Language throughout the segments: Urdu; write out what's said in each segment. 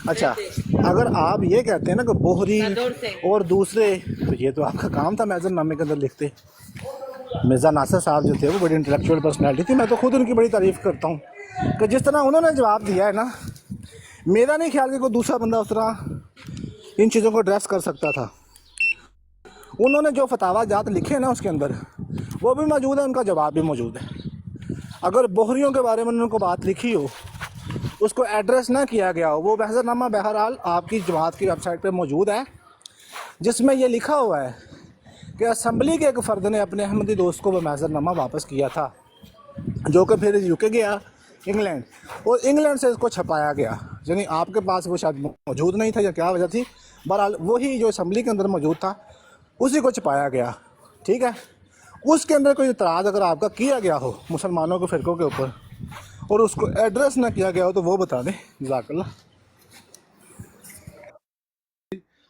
اچھا اگر آپ یہ کہتے ہیں نا کہ بوہری اور دوسرے، تو یہ تو آپ کا کام تھا میجر نامے کے اندر لکھتے۔ مرزا ناصر صاحب جو تھے وہ بڑی انٹلیکچوئل پرسنالٹی تھی، میں تو خود ان کی بڑی تعریف کرتا ہوں کہ جس طرح انہوں نے جواب دیا ہے نا، میرا نہیں خیال کہ کوئی دوسرا بندہ اس طرح ان چیزوں کو ایڈریس کر سکتا تھا۔ انہوں نے جو فتاوا جات لکھے نا اس کے اندر وہ بھی موجود ہے، ان کا جواب بھی موجود ہے۔ اگر بوہریوں کے بارے میں انہوں نے بات لکھی ہو، اس کو ایڈریس نہ کیا گیا ہو، وہ محضر نامہ بہرحال آپ کی جماعت کی ویب سائٹ پہ موجود ہے، جس میں یہ لکھا ہوا ہے کہ اسمبلی کے ایک فرد نے اپنے احمدی دوست کو وہ محضر نامہ واپس کیا تھا، جو کہ پھر یو کے گیا انگلینڈ، اور انگلینڈ سے اس کو چھپایا گیا، یعنی آپ کے پاس وہ شاید موجود نہیں تھا یا کیا وجہ تھی، بہرحال وہی جو اسمبلی کے اندر موجود تھا اسی کو چھپایا گیا، ٹھیک ہے۔ اس کے اندر کوئی اعتراض اگر آپ کا کیا گیا ہو مسلمانوں کے فرقوں کے اوپر اور اس کو ایڈریس نہ کیا گیا ہو تو وہ بتا دیں، جزاک اللہ۔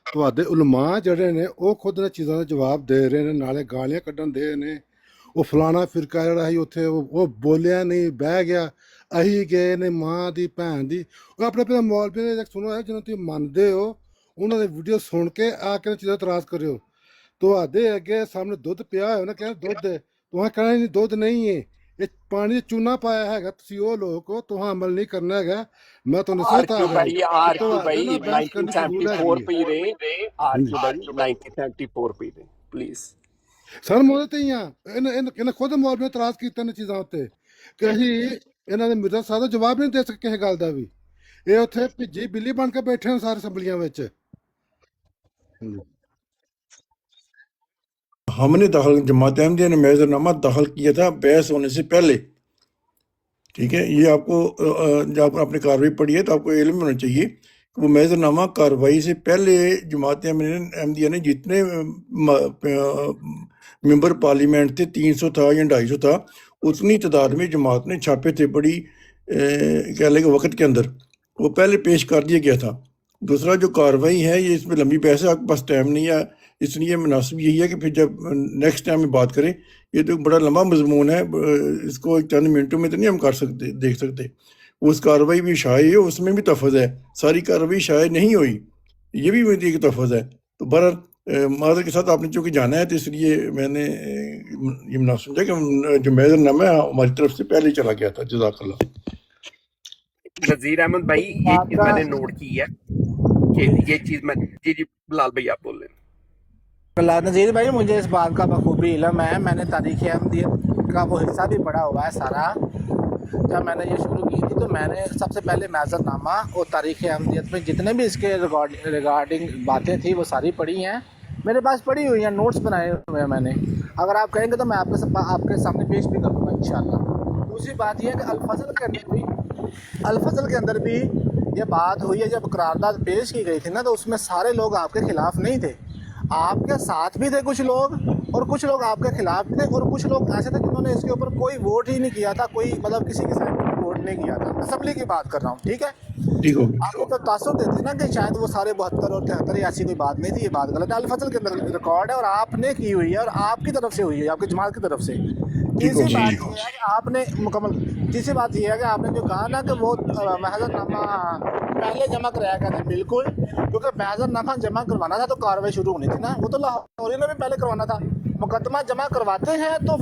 ਤੁਹਾਡੇ ਉਲਮਾ ਜਿਹੜੇ ਨੇ ਉਹ ਖੁਦ ਨੇ ਚੀਜ਼ਾਂ ਦਾ ਜਵਾਬ ਦੇ ਰਹੇ ਨੇ, ਨਾਲੇ ਗਾਲੀਆਂ ਕੱਢਣ ਦੇ ਨੇ। ਉਹ ਫਲਾਣਾ ਫਿਰਕਾ ਜਿਹੜਾ ਸੀ ਉੱਥੇ ਉਹ ਬੋਲਿਆ ਨਹੀਂ, ਬਹਿ ਗਿਆ, ਅਸੀਂ ਗਏ ਨੇ ਮਾਂ ਦੀ ਭੈਣ ਦੀ। ਉਹ ਆਪਣੇ ਆਪਣੇ ਮੌਲਵੀ ਨੇ ਸੁਣੋ, ਜਿਹਨੂੰ ਤੁਸੀਂ ਮੰਨਦੇ ਹੋ ਉਹਨਾਂ ਦੀ ਵੀਡੀਓ ਸੁਣ ਕੇ ਆ ਕੇ ਚੀਜ਼ਾਂ ਇਤਰਾਜ਼ ਕਰਿਓ। ਤੁਹਾਡੇ ਅੱਗੇ ਸਾਹਮਣੇ ਦੁੱਧ ਪਿਆ ਹੋਇਆ ਨਾ, ਕਹਿੰਦੇ ਦੁੱਧ ਹੈ, ਤੁਹਾਂ ਕਹਿਣਾ ਨਹੀਂ ਦੁੱਧ ਨਹੀਂ ਹੈ, ਇਹ ਪਾਣੀ 'ਚ ਚੂਨਾ ਪਾਇਆ ਹੈਗਾ। ਤੁਸੀਂ ਉਹ ਲੋਕ ਹੋ, ਤੁਹਾਂ ਅਮਲ ਨਹੀਂ ਕਰਨਾ ਹੈਗਾ। ਮੈਂ ਤੁਹਾਨੂੰ ਨਸੀਹਤ ਆ ਰਿਹਾ آر تو کیو ਤੁਹਾਡੇ بھائی ਨਾਲ بحث کرنے کی ضرورت $1974 ਹੈਗੀ ہے پہ ہی رہے، آر کیو بھائی 1974 پہ ہی رہے پلیز۔ ਸਰ ਮੋਦੇ ਤੇ ਹੀ ਆ ਇਹਨੇ ਖੁਦ ਮੌਲਵੀ ਨੇ ਇਤਰਾਜ਼ ਕੀਤੇ ਨੇ ਚੀਜ਼ਾਂ ਉੱਤੇ ਕਿ ਅਸੀਂ ਇਹਨਾਂ ਦੇ ਮਿਰਜ਼ਾ ਸਾਹਿਬ ਦਾ ਜਵਾਬ ਨਹੀਂ ਦੇ ਸਕੇ ਕਿਸੇ ਗੱਲ ਦਾ ਵੀ। ਇਹ ਉੱਥੇ ਭਿੱਜੀ ਬਿੱਲੀ ਬਣ ਕੇ ਬੈਠੇ ਨੇ ਸਾਰੇ ਅਸੈਂਬਲੀਆਂ ਵਿੱਚ। ہم نے جماعت احمدیہ نے میجر نامہ داخل کیا تھا بحث ہونے سے پہلے، ٹھیک ہے۔ یہ آپ کو جب آپ نے کارروائی پڑھی ہے تو آپ کو علم ہونا چاہیے کہ وہ میجر نامہ کارروائی سے پہلے جماعت احمدیہ نے جتنے ممبر پارلیمنٹ تھے، 300 تھا یا 250 تھا، اتنی تعداد میں جماعت نے چھاپے تھے بڑی کہہ لیں کہ وقت کے اندر، وہ پہلے پیش کر دیا گیا تھا۔ دوسرا جو کارروائی ہے یہ اس میں لمبی بحث ہے، آپ کے پاس ٹائم نہیں ہے، اس لیے مناسب یہی ہے کہ پھر جب نیکسٹ ٹائم میں بات کریں۔ یہ تو بڑا لمبا مضمون ہے، اس کو چند منٹوں میں تو نہیں ہم کر سکتے دیکھ سکتے۔ اس کارروائی بھی شائع ہے، اس میں بھی تفظ ہے، ساری کارروائی شائع نہیں ہوئی، یہ بھی میری ایک تفظ ہے۔ تو بہرحال معذرت کے ساتھ آپ نے چونکہ جانا ہے تو اس لیے میں نے یہ مناسب سمجھا کہ جو میجر نامہ ہے ہماری طرف سے پہلے چلا گیا تھا۔ جزاک اللہ۔ نذیر احمد بھائی یہ چیز میں نے نوٹ کی ہے کہ یہ چیز میں جی بلال بھائی آپ بول رہے ہیں۔ اللہ نذیر بھائی، مجھے اس بات کا بخوبی علم ہے، میں نے تاریخ احمدیت کا وہ حصہ بھی پڑھا ہوا ہے سارا۔ جب میں نے یہ شروع کی تھی تو میں نے سب سے پہلے میجر نامہ اور تاریخ احمدیت میں جتنے بھی اس کے ریگارڈنگ باتیں تھیں وہ ساری پڑھی ہیں، میرے پاس پڑھی ہوئی ہیں، نوٹس بنائے ہوئے ہیں میں نے۔ اگر آپ کہیں گے تو میں آپ کے سامنے پیش بھی کروں گا انشاءاللہ۔ دوسری بات یہ ہے کہ الفضل کے اندر بھی یہ بات ہوئی ہے، جب قرارداد پیش کی گئی تھی نا تو اس میں سارے لوگ آپ کے خلاف نہیں تھے، آپ کے ساتھ بھی تھے کچھ لوگ اور کچھ لوگ آپ کے خلاف بھی تھے، اور کچھ لوگ ایسے تھے جنہوں نے اس کے اوپر کوئی ووٹ ہی نہیں کیا تھا، کوئی مطلب کسی کے ساتھ ووٹ نہیں کیا تھا۔ اسمبلی کی بات کر رہا ہوں، ٹھیک ہے۔ ٹھیک ہو گیا۔ آپ کو تو تاثر دیتے نا کہ شاید وہ سارے 72 اور 73 ایسی کوئی بات نہیں تھی، یہ بات غلط ہے۔ الفضل کے اندر ریکارڈ ہے اور آپ نے کی ہوئی ہے اور آپ کی طرف سے ہوئی ہے، آپ کی جماعت کی طرف سے۔ تیسری بات یہ ہے کہ آپ نے تیسری بات یہ ہے کہ آپ نے جو کہا نا کہ وہ محضر نامہ پہلے جمع کرایا گیا تھا، بالکل، کیونکہ محضر نامہ جمع کروانا تھا تو کارروائی شروع ہونی تھی نا، وہ تو لاہوری میں بھی پہلے کروانا تھا۔ مقدمہ جمع کرواتے ہیں تو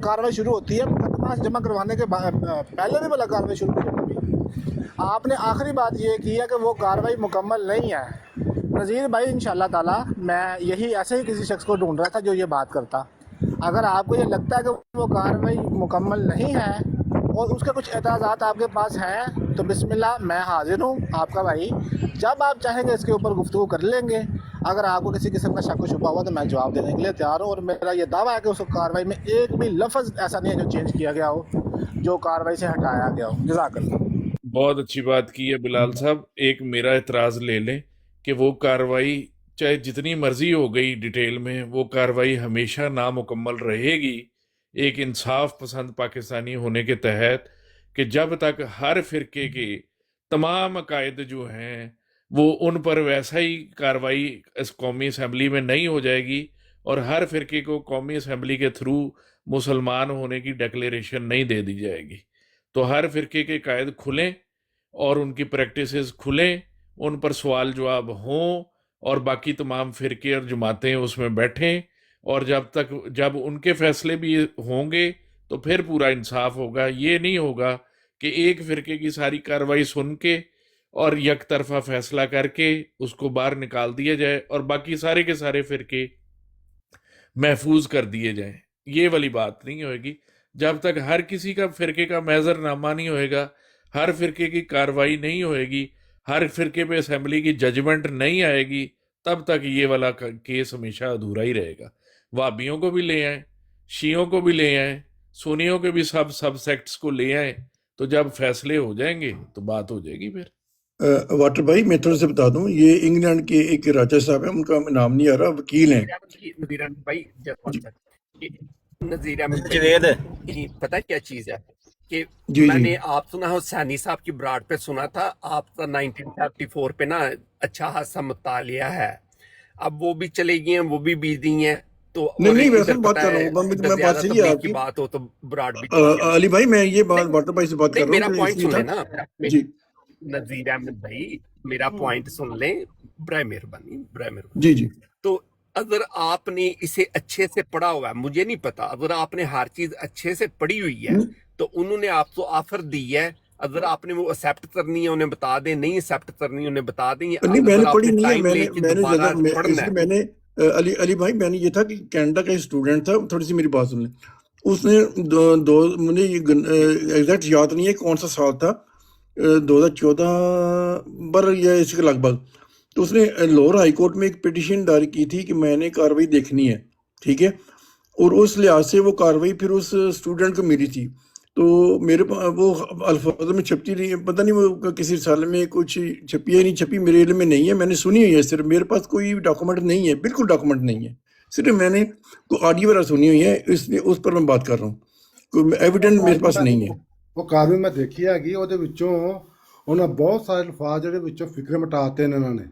کارروائی شروع ہوتی ہے، مقدمہ جمع کروانے کے پہلے بھی بلا کارروائی شروع نہیں ہوتی۔ آپ نے آخری بات یہ کی ہے کہ وہ کارروائی مکمل نہیں ہے۔ نذیر بھائی انشاءاللہ تعالیٰ میں یہی ایسے ہی کسی شخص کو ڈھونڈ رہا تھا جو یہ بات کرتا۔ اگر آپ کو یہ لگتا ہے کہ وہ کارروائی مکمل نہیں ہے اور اس کے کچھ اعتراضات آپ کے پاس ہیں تو بسم اللہ، میں حاضر ہوں آپ کا بھائی، جب آپ چاہیں گے اس کے اوپر گفتگو کر لیں گے۔ اگر آپ کو کسی قسم کا شک و شبہ ہوا تو میں جواب دینے کے لیے تیار ہوں، اور میرا یہ دعویٰ ہے کہ اس کارروائی میں ایک بھی لفظ ایسا نہیں ہے جو چینج کیا گیا ہو، جو کارروائی سے ہٹایا گیا ہو۔ جزاک اللہ۔ بہت اچھی بات کی ہے بلال صاحب۔ ایک میرا اعتراض لے لیں کہ وہ کارروائی چاہے جتنی مرضی ہو گئی ڈیٹیل میں، وہ کارروائی ہمیشہ نامکمل رہے گی ایک انصاف پسند پاکستانی ہونے کے تحت، کہ جب تک ہر فرقے کے تمام عقائد جو ہیں وہ ان پر ویسا ہی کارروائی اس قومی اسمبلی میں نہیں ہو جائے گی اور ہر فرقے کو قومی اسمبلی کے تھرو مسلمان ہونے کی ڈکلیریشن نہیں دے دی جائے گی، تو ہر فرقے کے قائد کھلیں اور ان کی پریکٹسز کھلیں, ان پر سوال جواب ہوں, اور باقی تمام فرقے اور جماعتیں اس میں بیٹھیں, اور جب ان کے فیصلے بھی ہوں گے تو پھر پورا انصاف ہوگا. یہ نہیں ہوگا کہ ایک فرقے کی ساری کارروائی سن کے اور یک طرفہ فیصلہ کر کے اس کو باہر نکال دیا جائے اور باقی سارے کے سارے فرقے محفوظ کر دیے جائیں. یہ والی بات نہیں ہوئے گی. جب تک ہر کسی کا فرقے کا محضر نامہ نہیں ہوئے گا, ہر فرقے کی کارروائی نہیں ہوئے گی, ہر فرقے پہ اسمبلی کی ججمنٹ نہیں آئے گی, تب تک یہ والا کیس ہمیشہ ادھورا ہی رہے گا. وہابیوں کو بھی لے آئیں, شیعوں کو بھی لے آئیں, سنیوں کے بھی سب سیکٹس کو لے آئیں, تو جب فیصلے ہو جائیں گے تو بات ہو جائے گی. پھر واٹر بھائی میں تھوڑا سا بتا دوں, یہ انگلینڈ کے ایک راجا صاحب ہیں, ان کا نام نہیں آ رہا, وکیل ہیں. نذیر احمد بھائی جی نذیر احمد جوید بھائی پتہ کیا چیز ہے کہ جی میں جی نے آپ سنا ہو سینی صاحب کی براڈ پہ سنا تھا, آپ کا 1974 پہ نا اچھا خاصا مطالعہ ہے. اب وہ بھی چلے گئی ہیں, وہ بھی بزی ہیں, تو نہیں اور نہیں ویسے ادھر بات پتہ کر رہا ہے ہوں ادھر میں, بات زیادہ صحیح ہے تبلیغ آپ کی کی. بات ہو تو براڈ بھی چلے جاتے علی بھائی میں یہ بات نہیں واٹر بھائی سے بات کر نہیں رہا ہوں, میرا تو اس پوائنٹ لیے سن تھا. لیں نا جی نذیر احمد بھائی, میرا پوائنٹ سن لیں برائے مہربانی, برائے مہربانی. جی جی تو اگر آپ نے اسے اچھے سے پڑھا ہوا ہے, مجھے نہیں پتا, اگر آپ نے ہر چیز اچھے سے پڑھی ہوئی ہے تو انہوں نے آپ کو آفر دی ہے, اگر آپ نے وہ ایکسیپٹ کرنی ہے انہیں بتا دیں, نہیں ایکسیپٹ کرنی ہے انہیں بتا دیں. نہیں میں اگر نے آپ پڑھی نے نہیں ہے, ٹائم لے کے میں نے دوبارہ جگہ اس پڑھنا لیے ہے میں نے علی بھائی میں نے یہ تھا کہ کینیڈا کا اسٹوڈنٹ تھا, تھوڑی سی میری بات سن لیں. اس نے مجھے یہ ایگزیکٹ یاد نہیں ہے کون سا سال تھا, 2014 پر یا اس کے لگ بھگ. تو اس نے لاہور ہائی کورٹ میں ایک پٹیشن دائر کی تھی کہ میں نے کاروائی دیکھنی ہے, ٹھیک ہے, اور اس لحاظ سے وہ کاروائی پھر اس اسٹوڈنٹ کو ملی تھی. تو میرے وہ الفاظ میں چھپتی رہی ہے, پتہ نہیں وہ کسی رسالے میں کچھ چھپی ہے نہیں چھپی, میرے علم میں نہیں ہے, میں نے سنی ہوئی ہے صرف, میرے پاس کوئی ڈاکومنٹ نہیں ہے, بالکل ڈاکومنٹ نہیں ہے, صرف میں نے کوئی آڈیو وغیرہ سنی ہوئی ہے, اس لیے اس پر میں بات کر رہا ہوں, کوئی ایویڈنٹ میرے پاس نہیں ہے. ਉਹ ਕਾਰਵਾਈ ਮੈਂ ਦੇਖੀ ਹੈਗੀ, ਉਹਦੇ ਵਿੱਚੋਂ ਉਹਨਾਂ ਬਹੁਤ ਸਾਰੇ ਅਲਫਾਜ਼ ਜਿਹੜੇ ਵਿੱਚੋਂ ਫਿਕਰ ਮਿਟਾਤੇ ਨੇ ਇਹਨਾਂ ਨੇ.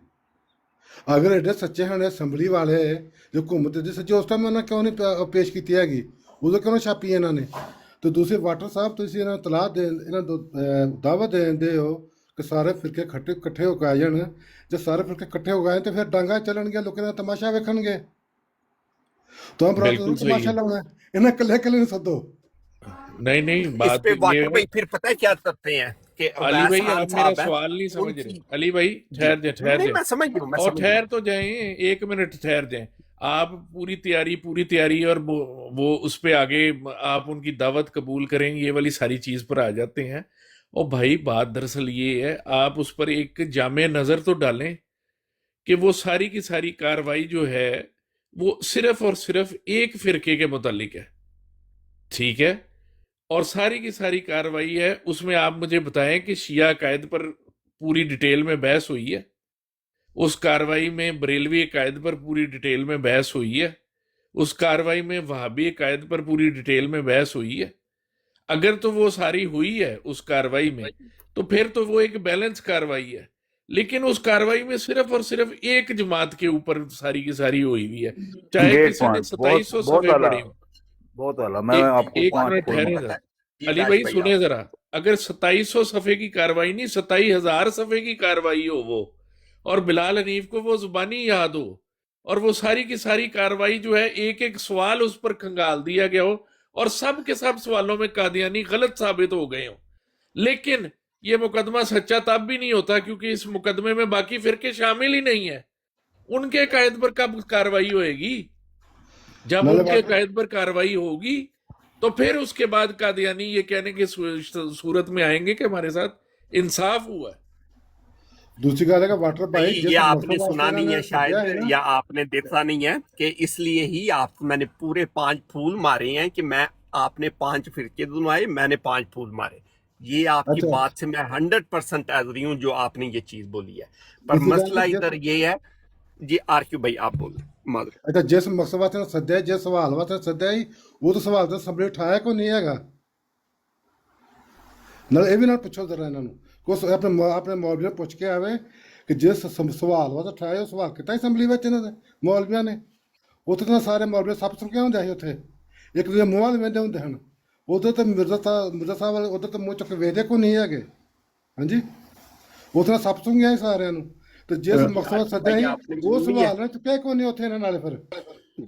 ਅਗਰ ਐਡੇ ਸੱਚੇ ਹਨ ਅਸੈਂਬਲੀ ਵਾਲੇ ਜੋ ਘੁੰਮਦੇ ਦੇ ਸੱਚੇ, ਉਸ ਟਾਈਮ ਉਹਨਾਂ ਕਿਉਂ ਨਹੀਂ ਪੇਸ਼ ਕੀਤੀ ਹੈਗੀ, ਉਦੋਂ ਕਿਉਂ ਛਾਪੀ ਇਹਨਾਂ ਨੇ. ਤੇ ਦੂਸਰੇ ਵਾਟਰ ਸਾਹਿਬ ਤੁਸੀਂ ਇਹਨਾਂ ਨੂੰ ਤਲਾਹ ਦੇ, ਇਹਨਾਂ ਨੂੰ ਦਾਅਵਾ ਦੇਂਦੇ ਹੋ ਕਿ ਸਾਰੇ ਫਿਰਕੇ ਇਕੱਠੇ ਹੋ ਕੇ ਆ ਜਾਣ. ਜੇ ਸਾਰੇ ਫਿਰਕੇ ਇਕੱਠੇ ਹੋ ਗਏ ਤੇ ਫਿਰ ਡਾਂਗਾ ਚੱਲਣਗੀਆਂ, ਲੋਕਾਂ ਦਾ ਤਮਾਸ਼ਾ ਵੇਖਣਗੇ. ਤਾਂ ਬਰਾ بالکل صحیح ਤਮਾਸ਼ਾ ہے. ਲਾਉਣਾ, ਇਹਨਾਂ ਇਕੱਲੇ ਨੂੰ ਸੱਦੋ. نہیں اس بات پہ یہ واٹر ہے. بھائی پھر پتہ ہے کیا کرتے ہیں کہ علی اویس بھائی خان آپ میرا صاحب ہیں سوال نہیں ان سمجھ رہے. کی علی بھائی جی ٹھہر جائیں نہیں میں سمجھ گیا ہوں میں اور سمجھ گیا ٹھہر تو جائیں, 1 منٹ ٹھہر جائیں. آپ پوری تیاری اور وہ اس پہ آگے آپ ان کی دعوت قبول کریں, یہ والی ساری چیز پر آ جاتے ہیں. اور بھائی بات دراصل یہ ہے, آپ اس پر ایک جامع نظر تو ڈالیں کہ وہ ساری کی ساری کاروائی جو ہے وہ صرف اور صرف ایک فرقے کے متعلق ہے, ٹھیک ہے, اور ساری کی ساری کاروائی ہے اس میں. آپ مجھے بتائیں کہ شیعہ عقائد پر پوری ڈیٹیل میں بحث ہوئی ہے, اس کاروائی میں بریلوی عقائد پر پوری ڈیٹیل میں بحث ہوئی ہے, اس کاروائی میں وہابی عقائد پر پوری ڈیٹیل میں بحث ہوئی ہے. اگر تو وہ ساری ہوئی ہے اس کاروائی میں تو پھر تو وہ ایک بیلنس کاروائی ہے, لیکن اس کاروائی میں صرف اور صرف ایک جماعت کے اوپر ساری کی ساری ہوئی ہے, چاہے گریٹ کسی نے پوائنٹ, 2700 بہت صفحے اعلیٰ, پڑھے ہوں. بہت اعلیٰ. میں آپ کو ایک پوائنٹ منٹ بولوں ٹھہرے گا. ذرا. جی علی راج بھائی بھائی سنیں آپ ذرا, اگر 2700 صفحے کی کاروائی نہیں 27,000 صفحے کی کاروائی ہو وہ, اور بلال حنیف کو وہ زبانی یاد ہو, اور وہ ساری کی ساری کاروائی جو ہے ایک ایک سوال اس پر کھنگال دیا گیا ہو, اور سب کے سب سوالوں میں قادیانی غلط ثابت ہو گئے ہوں, لیکن یہ مقدمہ سچا تب بھی نہیں ہوتا کیونکہ اس مقدمے میں باقی فرقے شامل ہی نہیں ہیں. ان کے عقائد پر کب کاروائی ہوئے گی؟ جب ان مطلب کے آپ عقائد پر کاروائی ہوگی تو پھر اس کے بعد قادیانی یہ کہنے کی صورت میں آئیں گے کہ ہمارے ساتھ انصاف ہوا ہے. ਦੂਸਰੀ ਗੱਲ ਹੈ ਕਿ ਵਾਟਰ بھائی ਭਾਈ ਜਿਸ یہ آپ ਮਕਸਦ نے ਵਾਸਤੇ سنا ਇਹਨਾਂ نہیں نے ہے ਸੱਦਿਆ شاید, ہے ਨਾ, یا آپ نے دیکھا نہیں ہے کہ اس لیے ہی آپ میں نے پورے 5 پھول مارے ہیں کہ میں آپ نے 5 فرقے دنوائے, میں نے 5 پھول مارے. یہ آپ کی اچھا بات سے میں 100% ایگری ہوں جو آپ نے یہ چیز بولی ہے, پر ਦੂਸਰੀ ਗੱਲ مسئلہ کہ ادھر یہ ہے. جی آر کیو بھائی آپ بول معذرت. ਅੱਛਾ ਜਿਸ ਮਕਸਦ ਵਾਸਤੇ ਇਹਨਾਂ ਸੱਦਿਆ, ਜਿਸ ਸਵਾਲ ਵਾਸਤੇ ਸੱਦਿਆ ਸੀ, ਉਹ ਤਾਂ ਸਵਾਲ ਤਾਂ ਅਸੈਂਬਲੀ ਉਠਾਇਆ ਕੋਈ ਨਹੀਂ ਹੈਗਾ. ਨਾਲ ਇਹ ਵੀ ਨਾਲ ਪੁੱਛੋ ਜ਼ਰਾ ਇਹਨਾਂ ਨੂੰ, ਕੁਛ ਆਪਣੇ ਮੌਲਵੀ ਨੂੰ ਪੁੱਛ ਕੇ ਆਵੇ ਕਿ ਜਿਸ ਸਵਾਲ ਵਾਸਤੇ ਉਠਾਇਆ ਉਹ ਸਵਾਲ ਕੀਤਾ ਅਸੈਂਬਲੀ ਵਿੱਚ ਇਹਨਾਂ ਦੇ ਮੌਲਵੀਆਂ ਨੇ. ਉੱਥੇ ਤਾਂ ਸਾਰੇ ਮੌਲਵੀ ਸਭ ਸੁਣ ਕੇ ਹੁੰਦੇ ਸੀ, ਉੱਥੇ ਇੱਕ ਦੂਜੇ ਮੂੰਹ ਵਾਲੇ ਵੇਂਦੇ ਹੁੰਦੇ ਹਨ. ਉਧਰ ਤਾਂ ਮਿਰਜ਼ਾ ਸਾਹਿਬ ਵਾਲੇ ਉਧਰ ਤਾਂ ਮੂੰਹ ਚੁੱਕ ਕੇ ਵੇਖਦੇ ਕੋਈ ਨਹੀਂ ਹੈਗੇ. ਹਾਂਜੀ ਉਤਨਾ ਸੱਪ ਸੁੰਘਿਆ ਹੀ ਸਾਰਿਆਂ ਨੂੰ ਤੇ ਜਿਸ ਮਕਸਦ ਸੱਦਿਆ ਸੀ ਉਹ ਸਵਾਲ ਨੇ ਚੁੱਕਿਆ ਕਿਉਂ ਨਹੀਂ ਉੱਥੇ ਇਹਨਾਂ ਨਾਲੇ ਫਿਰ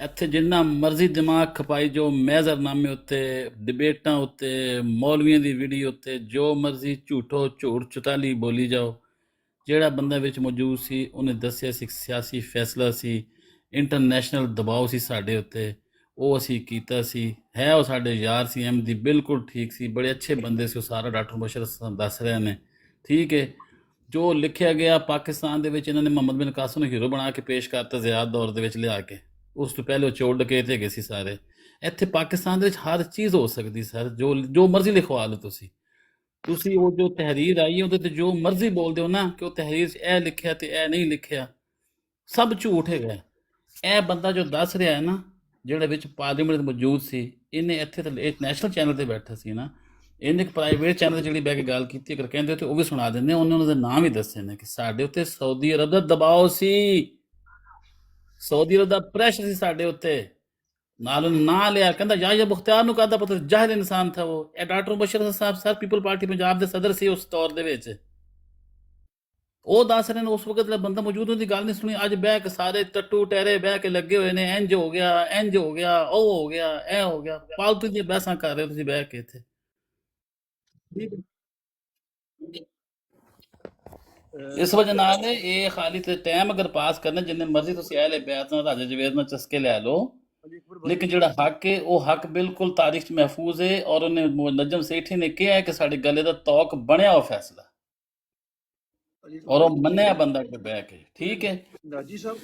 ਇੱਥੇ ਜਿੰਨਾ ਮਰਜ਼ੀ ਦਿਮਾਗ ਖਪਾਈ ਜੋ ਮੈਜ਼ਰਨਾਮੇ ਉੱਤੇ, ਡਿਬੇਟਾਂ ਉੱਤੇ, ਮੌਲਵੀਆਂ ਦੀ ਵੀਡੀਓ ਉੱਤੇ ਜੋ ਮਰਜ਼ੀ ਝੂਠੋ ਝੂਠ ਚੁਤਾਲੀ ਬੋਲੀ ਜਾਓ। ਜਿਹੜਾ ਬੰਦਾ ਵਿੱਚ ਮੌਜੂਦ ਸੀ ਉਹਨੇ ਦੱਸਿਆ ਸੀ ਸਿਆਸੀ ਫੈਸਲਾ ਸੀ, ਇੰਟਰਨੈਸ਼ਨਲ ਦਬਾਅ ਸੀ ਸਾਡੇ ਉੱਤੇ, ਉਹ ਅਸੀਂ ਕੀਤਾ ਸੀ। ਹੈ ਉਹ ਸਾਡੇ ਯਾਰ ਸੀ ਅਹਿਮਦੀ, ਬਿਲਕੁਲ ਠੀਕ ਸੀ, ਬੜੇ ਅੱਛੇ ਬੰਦੇ ਸੀ ਉਹ। ਸਾਰਾ ਡਾਕਟਰ ਮੁਬਸ਼ਰ ਦੱਸ ਰਹੇ ਨੇ, ਠੀਕ ਹੈ। ਜੋ ਲਿਖਿਆ ਗਿਆ ਪਾਕਿਸਤਾਨ ਦੇ ਵਿੱਚ, ਇਹਨਾਂ ਨੇ ਮੁਹੰਮਦ ਬਿਨ ਕਾਸਿਮ ਨੂੰ ਹੀਰੋ ਬਣਾ ਕੇ ਪੇਸ਼ ਕਰਤਾ ਜ਼ਿਆਦ ਦੌਰ ਦੇ ਵਿੱਚ ਲਿਆ ਕੇ। ਉਸ ਤੋਂ ਪਹਿਲੇ ਉਹ ਚੋਰ ਡਕੈਤ ਹੈਗੇ ਸੀ ਸਾਰੇ। ਇੱਥੇ ਪਾਕਿਸਤਾਨ ਦੇ ਵਿੱਚ ਹਰ ਚੀਜ਼ ਹੋ ਸਕਦੀ ਸਰ, ਜੋ ਮਰਜ਼ੀ ਲਿਖਵਾ ਲਓ ਤੁਸੀਂ ਉਹ ਜੋ ਤਹਿਰੀਰ ਆਈ ਹੈ ਉਹਦੇ ਤੇ ਜੋ ਮਰਜ਼ੀ ਬੋਲਦੇ ਹੋ ਨਾ ਕਿ ਉਹ ਤਹਿਰੀਰ 'ਚ ਇਹ ਲਿਖਿਆ ਤੇ ਇਹ ਨਹੀਂ ਲਿਖਿਆ, ਸਭ ਝੂਠ ਹੈਗਾ। ਇਹ ਬੰਦਾ ਜੋ ਦੱਸ ਰਿਹਾ ਹੈ ਨਾ, ਜਿਹੜਾ ਵਿੱਚ ਪਾਰਲੀਮੈਂਟ ਮੌਜੂਦ ਸੀ, ਇਹਨੇ ਇੱਥੇ ਤਾਂ ਇੱਕ ਨੈਸ਼ਨਲ ਚੈਨਲ ਤੇ ਬੈਠਾ ਸੀ ਨਾ, ਇਹਨੇ ਇੱਕ ਪ੍ਰਾਈਵੇਟ ਚੈਨਲ ਤੇ ਜਿਹੜੀ ਬਹਿ ਕੇ ਗੱਲ ਕੀਤੀ, ਅਗਰ ਕਹਿੰਦੇ ਤੇ ਉਹ ਵੀ ਸੁਣਾ ਦਿੰਦੇ। ਉਹਨਾਂ ਦੇ ਨਾਮ ਵੀ ਦੱਸੇ ਨੇ ਕਿ ਸਾਡੇ ਉੱਤੇ ਸਾਊਦੀ ਅਰਬ ਦਾ ਦਬਾਅ ਸੀ, ਸਾਊਦੀ ਅਰਬ ਦਾ ਪ੍ਰੈਸ਼ਰ ਸੀ ਸਾਡੇ ਉੱਤੇ। ਨਾਲ ਨਾਂ ਲਿਆ, ਕਹਿੰਦਾ ਯਾਹਿਆ ਮੁਖਤਾਰ ਨੂੰ ਕਾਹਦਾ ਪਤਾ, ਜਾਹਿਲ ਇਨਸਾਨ ਥਾ ਉਹ। ਇਹ ਡਾਕਟਰ ਮੁਬਸ਼ਰ ਸਾਹਿਬ ਸਰ ਪੀਪਲ ਪਾਰਟੀ ਪੰਜਾਬ ਦੇ ਸਦਰ ਸੀ ਉਸ ਦੌਰ ਦੇ ਵਿੱਚ। ਉਹ ਦੱਸ ਰਹੇ ਨੇ ਉਸ ਵਕਤ ਜਿਹੜਾ ਬੰਦਾ ਮੌਜੂਦ ਉਹਦੀ ਗੱਲ ਨਹੀਂ ਸੁਣੀ। ਅੱਜ ਬਹਿ ਕੇ ਸਾਰੇ ਟੱਟੂ ਟਹਿਰੇ ਬਹਿ ਕੇ ਲੱਗੇ ਹੋਏ ਨੇ, ਇੰਜ ਹੋ ਗਿਆ, ਇੰਜ ਹੋ ਗਿਆ, ਉਹ ਹੋ ਗਿਆ, ਇਹ ਹੋ ਗਿਆ। ਫਾਲਤੂ ਦੀਆਂ ਬਹਿਸਾਂ ਕਰ ਰਹੇ ਹੋ ਤੁਸੀਂ ਬਹਿ ਕੇ ਇੱਥੇ। ਇਸ ਵਜ੍ਹਾ ਨਾਲ ਇਹ ਖਾਲੀ ਤੇ ਟਾਈਮ ਅਗਰ ਪਾਸ ਕਰਨਾ ਜਿੰਨੇ ਮਰਜ਼ੀ ਤੁਸੀਂ ਅਹਿਲੇ ਬੈਤ ਨਾਲ, ਰਾਜਾ ਜਵੇਦ ਨਾਲ ਚਸਕੇ ਲੈ ਲਓ, ਲੇਕਿਨ ਜਿਹੜਾ ਹੱਕ ਹੈ ਉਹ ਹੱਕ ਬਿਲਕੁਲ ਤਾਰੀਖ 'ਚ ਮਹਿਫੂਜ਼ ਹੈ। ਔਰ ਉਹਨੇ ਨਜਮ ਸੇਠੀ ਨੇ ਕਿਹਾ ਹੈ ਕਿ ਸਾਡੇ ਗਲੇ ਦਾ ਤੌਕ ਬਣਿਆ ਉਹ ਫੈਸਲਾ, ਔਰ ਉਹ ਮੰਨਿਆ ਬੰਦਾ ਕੇ ਬਹਿ ਕੇ, ਠੀਕ ਹੈ। ਨਾਜੀ ਸਾਹਿਬ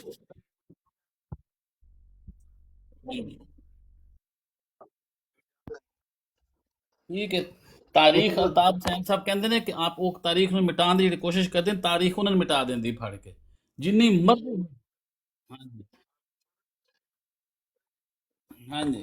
ਠੀਕ ਹੈ। ਤਾਰੀਖ ਅਲਤਾਫ ਹੁਸੈਨ ਸਾਹਿਬ ਕਹਿੰਦੇ ਨੇ ਕਿ ਆਪ ਉਹ ਤਾਰੀਖ ਨੂੰ ਮਿਟਾਉਣ ਦੀ ਜਿਹੜੀ ਕੋਸ਼ਿਸ਼ ਕਰਦੇ ਨੇ, ਤਾਰੀਖ ਉਹਨਾਂ ਨੂੰ ਮਿਟਾ ਦਿੰਦੀ ਫੜ ਕੇ ਜਿੰਨੀ ਮਰਜ਼ੀ। ਹਾਂਜੀ ਹਾਂਜੀ,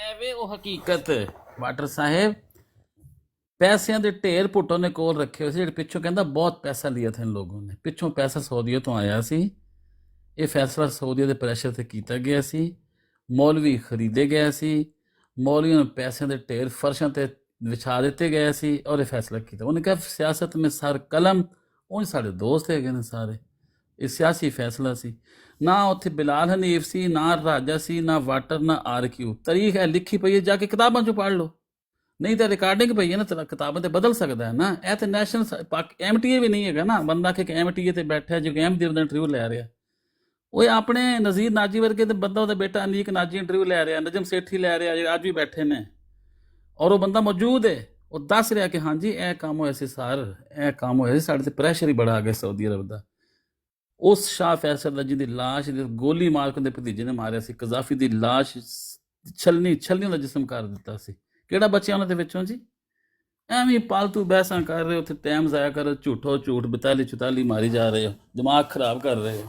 ਐਵੇਂ ਉਹ ਹਕੀਕਤ ਵਾਟਰ ਸਾਹਿਬ ਪੈਸਿਆਂ ਦੇ ਢੇਰ ਭੁੱਟੋ ਨੇ ਕੋਲ ਰੱਖੇ ਹੋਏ ਸੀ, ਜਿਹੜੇ ਪਿੱਛੋਂ ਕਹਿੰਦਾ ਬਹੁਤ ਪੈਸਾ ਲਿਆ ਥਾ ਇਨ ਲੋਗੋਂ ਨੇ, ਪਿੱਛੋਂ ਪੈਸਾ ਸਊਦੀਆ ਤੋਂ ਆਇਆ ਸੀ। ਇਹ ਫੈਸਲਾ ਸਊਦੀਆ ਦੇ ਪ੍ਰੈਸ਼ਰ ਤੇ ਕੀਤਾ ਗਿਆ ਸੀ, ਮੌਲਵੀ ਖਰੀਦੇ ਗਏ ਸੀ, ਮੌਲਵੀਆਂ ਨੂੰ ਪੈਸਿਆਂ ਦੇ ਢੇਰ ਫਰਸ਼ਾਂ ਤੇ ਵਿਛਾ ਦਿੱਤੇ ਗਏ ਸੀ ਔਰ ਇਹ ਫੈਸਲਾ ਕੀਤਾ। ਉਹਨੇ ਕਿਹਾ ਸਿਆਸਤ ਮੇਂ ਸਰ ਕਲਮ, ਉਹ ਸਾਡੇ ਦੋਸਤ ਹੈਗੇ ਨੇ ਸਾਰੇ, ਇਹ ਸਿਆਸੀ ਫੈਸਲਾ ਸੀ। ਨਾ ਉੱਥੇ ਬਿਲਾਲ ਹਨੀਫ ਸੀ, ਨਾ ਰਾਜਾ ਸੀ, ਨਾ ਵਾਟਰ, ਨਾ RQ। ਤਾਰੀਖ ਹੈ ਲਿਖੀ ਪਈ ਹੈ, ਜਾ ਕੇ ਕਿਤਾਬਾਂ 'ਚੋਂ ਪੜ੍ਹ ਲਓ, ਨਹੀਂ ਤਾਂ ਰਿਕਾਰਡਿੰਗ ਪਈ ਹੈ ਨਾ, ਤਾਂ ਕਿਤਾਬਾਂ ਤੇ ਬਦਲ ਸਕਦਾ ਹੈ ਨਾ। ਇਹ ਤੇ ਨੈਸ਼ਨਲ MTA ਵੀ ਨਹੀਂ ਹੈਗਾ ਨਾ, ਬੰਦਾ ਕਿ MTA ਤੇ ਬੈਠਾ ਜੋ MTA ਦਾ ਇੰਟਰਵਿਊ ਲੈ ਰਿਹਾ। ਉਹ ਆਪਣੇ ਨਜ਼ੀਰ ਨਾਜੀ ਵਰਗੇ ਤੇ ਬੰਦਾ, ਉਹਦਾ ਬੇਟਾ ਅਨੀਕ ਨਾਜੀ ਇੰਟਰਵਿਊ ਲੈ ਰਿਹਾ, ਨਜਮ ਸੇਠੀ ਲੈ ਰਿਹਾ, ਜਿਹੜੇ ਅੱਜ ਵੀ ਬੈਠੇ ਨੇ, ਔਰ ਉਹ ਬੰਦਾ ਮੌਜੂਦ ਹੈ। ਉਹ ਦੱਸ ਰਿਹਾ ਕਿ ਹਾਂਜੀ ਇਹ ਕੰਮ ਹੋਇਆ ਸੀ ਸਰ, ਇਹ ਕੰਮ ਹੋਇਆ ਸੀ, ਸਾਡੇ ਤੇ ਪ੍ਰੈਸ਼ਰ ਹੀ ਬੜਾ ਆ ਗਿਆ ਸਊਦੀ ਅਰਬ ਦਾ। ਉਸ ਸ਼ਾਹ ਫੈਸਲ ਦਾ ਜਿਹਦੀ ਲਾਸ਼ ਗੋਲੀ ਮਾਰ ਕੇ ਉਹਦੇ ਭਤੀਜੇ ਨੇ ਮਾਰਿਆ ਸੀ, ਕਜ਼ਾਫੀ ਦੀ ਲਾਸ਼ ਛਲਨੀ ਦਾ ਜਿਸਮ ਕਰ ਦਿੱਤਾ ਸੀ। ਕਿਹੜਾ ਬਚਿਆ ਉਹਨਾਂ ਦੇ ਵਿੱਚੋਂ ਜੀ? ਐਵੇਂ ਪਾਲਤੂ ਬਹਿਸਾਂ ਕਰ ਰਹੇ ਹੋ, ਉੱਥੇ ਟਾਈਮ ਜ਼ਾਇਆ ਕਰ, ਝੂਠੋ ਝੂਠ 42-44 ਮਾਰੀ ਜਾ ਰਹੇ ਹੋ, ਦਿਮਾਗ ਖਰਾਬ ਕਰ ਰਹੇ ਹੋ।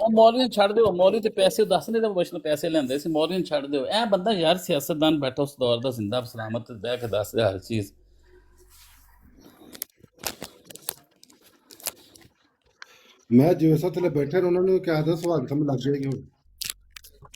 ਉਹ ਮੌਲਵੀਆਂ ਛੱਡ ਦਿਓ, ਮੌਲਵੀ ਤੇ ਪੈਸੇ ਦੱਸ ਨਹੀਂ ਤਾਂ ਬਸ਼ਨ ਪੈਸੇ ਲੈਂਦੇ ਸੀ, ਮੌਲਵੀਆਂ ਛੱਡ ਦਿਓ। ਇਹ ਬੰਦਾ ਯਾਰ ਸਿਆਸਤਦਾਨ ਬੈਠਾ ਉਸ ਦੌਰ ਦਾ, ਜ਼ਿੰਦਾ ਸਲਾਮਤ ਬਹਿ ਕੇ ਦੱਸ ਰਿਹਾ ਹਰ ਚੀਜ਼। ਮੈਂ ਜਿਵੇਂ ਸਾ ਥੱਲੇ ਬੈਠੇ ਨੇ ਉਹਨਾਂ ਨੂੰ ਕਿਹਾ ਤਾਂ ਸਵਾਲ ਸਮਝ ਲੱਗ ਜਾਏਗੀ ਹੁਣ,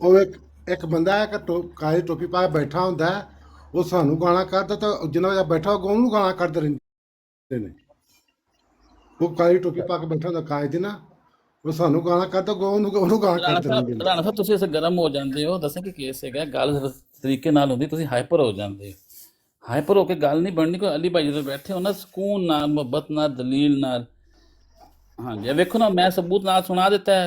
ਉਹ ਇੱਕ ਬੰਦਾ ਹੈ ਕਿ ਕਾਲੀ ਟੋਪੀ ਪਾ ਕੇ ਬੈਠਾ ਹੁੰਦਾ, ਉਹ ਸਾਨੂੰ ਗਾਲਾਂ ਕੱਢਦਾ, ਤਾਂ ਜਿੰਨਾ ਜਿਹਾ ਬੈਠਾ ਹੋਊਗਾ ਉਹਨੂੰ ਗਾਲਾਂ ਕੱਢਦੇ ਰਹਿੰਦੇ ਨੇ। ਉਹ ਕਾਲੀ ਟੋਪੀ ਪਾ ਕੇ ਬੈਠਾ ਹੁੰਦਾ ਕਾਇਦ ਨਾ, ਉਹ ਸਾਨੂੰ ਗਾਲਾਂ ਕੱਢਦਾ, ਉਹਨੂੰ ਗਾਲਾਂ ਕੱਢਦੇ ਰਹਿੰਦੇ ਨੇ। ਰਾਣਾ ਸਾਹਿਬ ਤੁਸੀਂ ਇਸ ਗਰਮ ਹੋ ਜਾਂਦੇ ਹੋ, ਦੱਸਾਂ ਕਿ ਕੇਸ ਹੈਗਾ, ਗੱਲ ਤਰੀਕੇ ਨਾਲ ਹੁੰਦੀ, ਤੁਸੀਂ ਹਾਈਪਰ ਹੋ ਜਾਂਦੇ ਹੋ। ਹਾਈਪਰ ਹੋ ਕੇ ਗੱਲ ਨਹੀਂ ਬਣਨੀ। ਕੋਈ ਅਲੀ ਭਾਈ ਜਦੋਂ ਬੈਠੇ ਹੋ ਨਾ, ਸਕੂਨ ਨਾਲ, ਮੁਹੱਬਤ ਨਾਲ, ਦਲੀਲ ਨਾਲ, ਹਾਂਜੀ ਇਹ ਵੇਖੋ ਨਾ, ਮੈਂ ਸਬੂਤ ਨਾਲ ਸੁਣਾ ਦਿੱਤਾ ਹੈ,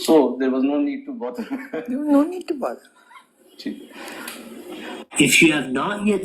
So there was no need to bother. No need to bother. If you have not yet